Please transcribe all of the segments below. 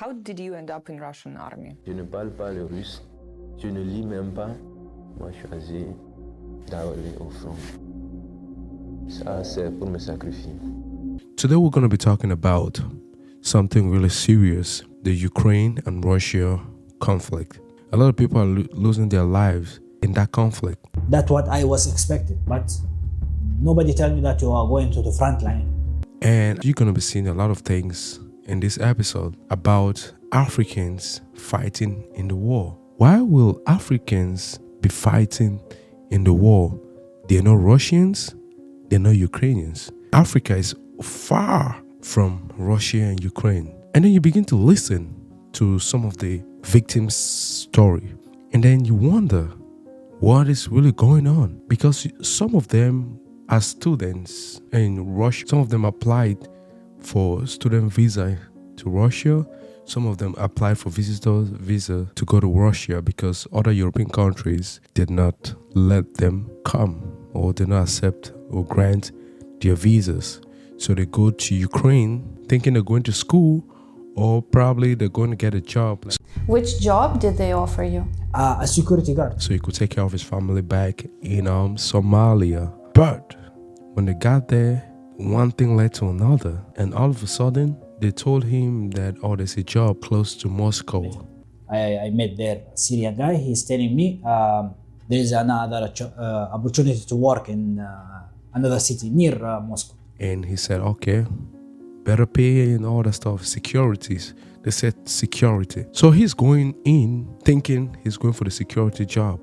How did you end up in Russian army? Je ne parle pas le russe, je ne lis même pas. Moi, je choisis d'aller au front. Ça, c'est pour me sacrifier. Today we're going to be talking about something really serious, the Ukraine and Russia conflict. A lot of people are losing their lives in that conflict. That's what I was expecting, but nobody tell me that you are going to the front line. And you're going to be seeing a lot of things in this episode about Africans fighting in the war. Why will Africans be fighting in the war? They're not Russians, they're not Ukrainians. Africa is far from Russia and Ukraine. And then you begin to listen to some of the victims' story. And then you wonder what is really going on. Because some of them are students in Russia. Some of them applied for student visa to Russia. Some of them applied for visitor visa to go to Russia because other European countries did not let them come or did not accept or grant their visas. So they go to Ukraine thinking they're going to school or probably they're going to get a job. Which job did they offer you? A security guard. So he could take care of his family back in Somalia. But when they got there, one thing led to another. And all of a sudden, they told him that, oh, there's a job close to Moscow. I met there a Syrian guy. He's telling me there is another opportunity to work in another city near Moscow. And he said, okay, better pay and all that stuff, securities. They said security. So he's going in thinking he's going for the security job.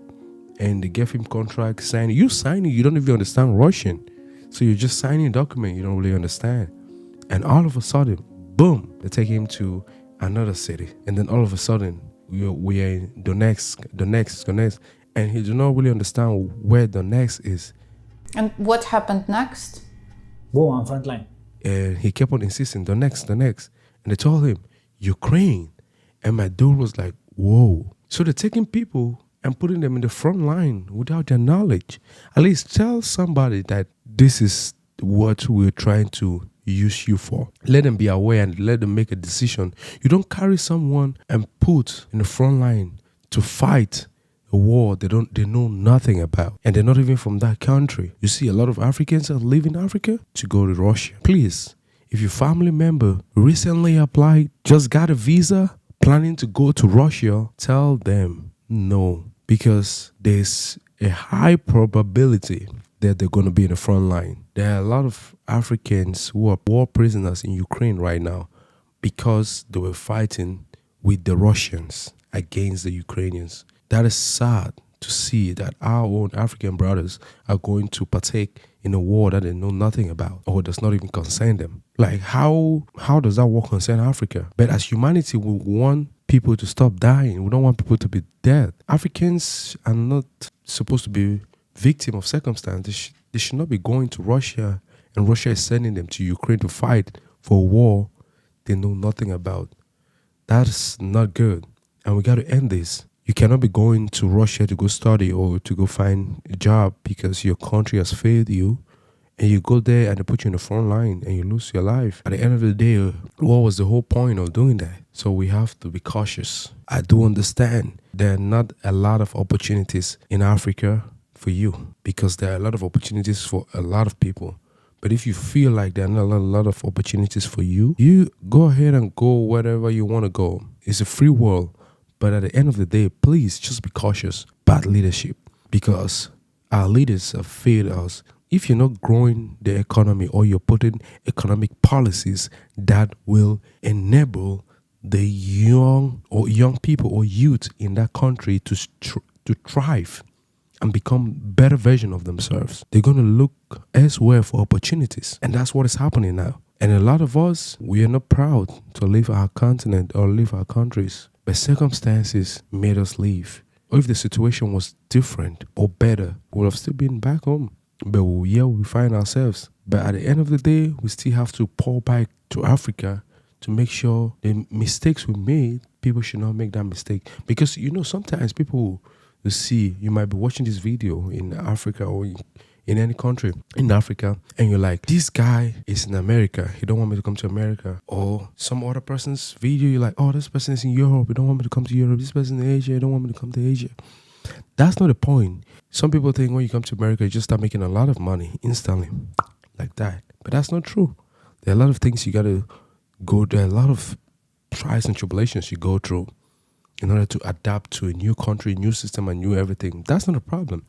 And they gave him contract signing. You signing, you don't even understand Russian. So you're just signing a document you don't really understand. And all of a sudden, boom, they take him to another city. And then all of a sudden, we are in Donetsk. And he do not really understand where Donetsk is. And what happened next? Boom, on front line. And he kept on insisting, Donetsk. And they told him, Ukraine. And my dude was like, whoa. So they're taking people and putting them in the front line without their knowledge. At least tell somebody that this is what we're trying to use you for. Let them be aware and let them make a decision. You don't carry someone and put in the front line to fight a war they know nothing about. And they're not even from that country. You see, a lot of Africans are leaving Africa to go to Russia. Please, if your family member recently applied, just got a visa, planning to go to Russia, tell them no. Because there's a high probability that they're going to be in the front line. There are a lot of Africans who are war prisoners in Ukraine right now because they were fighting with the Russians against the Ukrainians. That is sad to see that our own African brothers are going to partake in a war that they know nothing about or does not even concern them. Like how does that war concern Africa? But as humanity, we want people to stop dying. We don't want people to be dead. Africans are not supposed to be victim of circumstance. They should not be going to Russia and Russia is sending them to Ukraine to fight for a war they know nothing about. That's not good. And we got to end this. You cannot be going to Russia to go study or to go find a job because your country has failed you. And you go there and they put you in the front line and you lose your life. At the end of the day, what was the whole point of doing that? So we have to be cautious. I do understand there are not a lot of opportunities in Africa for you because there are a lot of opportunities for a lot of people. But if you feel like there are not a lot of opportunities for you, you go ahead and go wherever you want to go. It's a free world. But at the end of the day, please just be cautious. Bad leadership. Because our leaders have failed us. If you're not growing the economy or you're putting economic policies that will enable the young people or youth in that country to thrive and become better version of themselves, they're going to look elsewhere for opportunities. And that's what is happening now. And a lot of us, we are not proud to leave our continent or leave our countries. But circumstances made us leave. Or if the situation was different or better, we would have still been back home. But here we find ourselves. But at the end of the day, we still have to pour back to Africa to make sure the mistakes we made, people should not make that mistake. Because, sometimes people will see, you might be watching this video in Africa or in any country in Africa, and you're like, this guy is in America, he don't want me to come to America. Or some other person's video, you're like, oh, this person is in Europe, he don't want me to come to Europe. This person in Asia, he don't want me to come to Asia. That's not the point. Some people think when you come to America, you just start making a lot of money instantly, like that. But that's not true. There are a lot of things you got to go. There are a lot of trials and tribulations you go through in order to adapt to a new country, new system, and new everything. That's not a problem.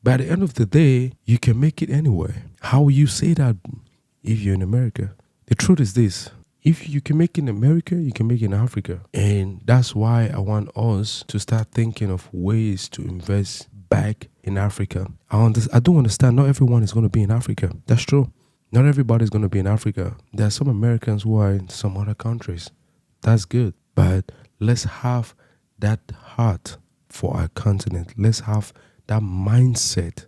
But at the end of the day, you can make it anywhere. How will you say that if you're in America? The truth is this. If you can make it in America, you can make it in Africa. And that's why I want us to start thinking of ways to invest back in Africa. I do understand not everyone is going to be in Africa. That's true. Not everybody is going to be in Africa. There are some Americans who are in some other countries. That's good. But let's have that heart for our continent. Let's have that mindset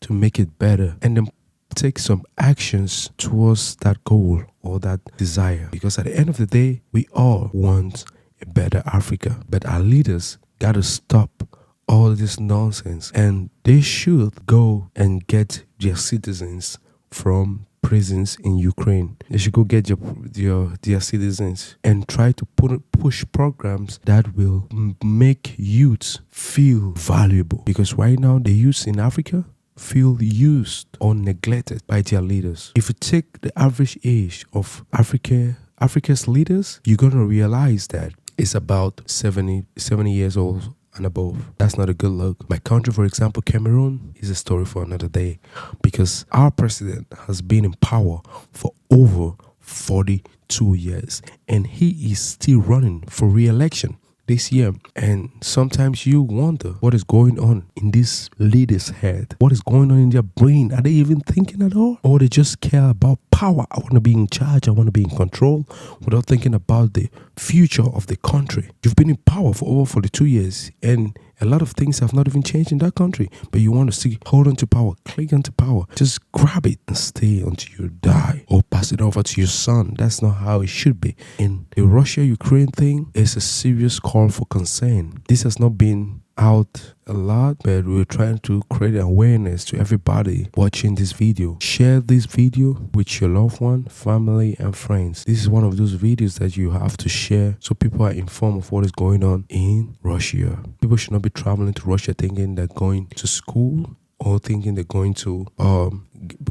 to make it better. And then take some actions towards that goal or that desire. Because at the end of the day, we all want a better Africa. But our leaders got to stop all this nonsense. And they should go and get their citizens from prisons in Ukraine. They should go get their citizens and try to push programs that will make youths feel valuable. Because right now, the youths in Africa feel used or neglected by their leaders. If you take the average age of Africa's leaders, you're going to realize that it's about 70 years old and above. That's not a good look. My country, for example, Cameroon, is a story for another day, because our president has been in power for over 42 years and he is still running for re-election this year. And sometimes you wonder what is going on in this leader's head. What is going on in their brain? Are they even thinking at all? Or they just care about power? I want to be in charge. I want to be in control, without thinking about the future of the country. You've been in power for over 42 years and a lot of things have not even changed in that country. But you want to hold on to power, cling on to power. Just grab it and stay until you die, or pass it over to your son. That's not how it should be. In the Russia-Ukraine thing, is a serious call for concern. This has not been out a lot, but we're trying to create awareness to everybody watching this video. Share this video with your loved one, family, and friends. This is one of those videos that you have to share so people are informed of what is going on in Russia. People should not be traveling to Russia thinking they're going to school or thinking they're going to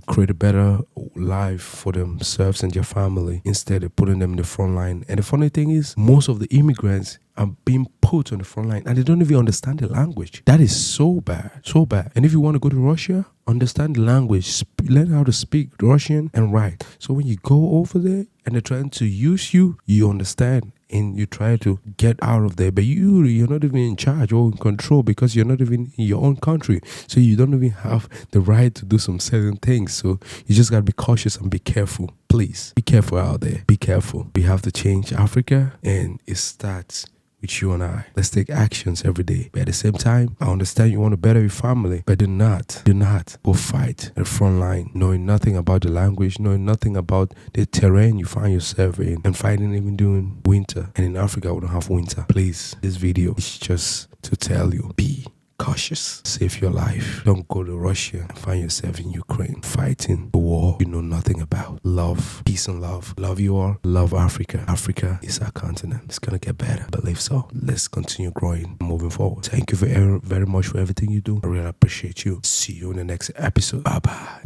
create a better life for themselves and their family. Instead, they're putting them in the front line. And the funny thing is, most of the immigrants are being put on the front line and they don't even understand the language. That is so bad, so bad. And if you want to go to Russia, understand the language, learn how to speak Russian and write. So when you go over there and they're trying to use you, you understand and you try to get out of there. But you're not even in charge or in control, because you're not even in your own country. So you don't even have the right to do some certain things. So you just got to be cautious and be careful. Please, be careful out there. Be careful. We have to change Africa, and it starts with you and I. Let's take actions every day. But at the same time, I understand you want to better your family, but do not go fight at the front line, knowing nothing about the language, knowing nothing about the terrain you find yourself in, and fighting even during winter. And in Africa, we don't have winter. Please, this video is just to tell you, be cautious. Save your life. Don't go to Russia and find yourself in Ukraine fighting a war you know nothing about. Love, peace and love. Love you all. Love Africa. Africa is our continent. It's gonna get better. I believe so. Let's continue growing and moving forward. Thank you very much for everything you do. I really appreciate you. See you in the next episode. Bye bye.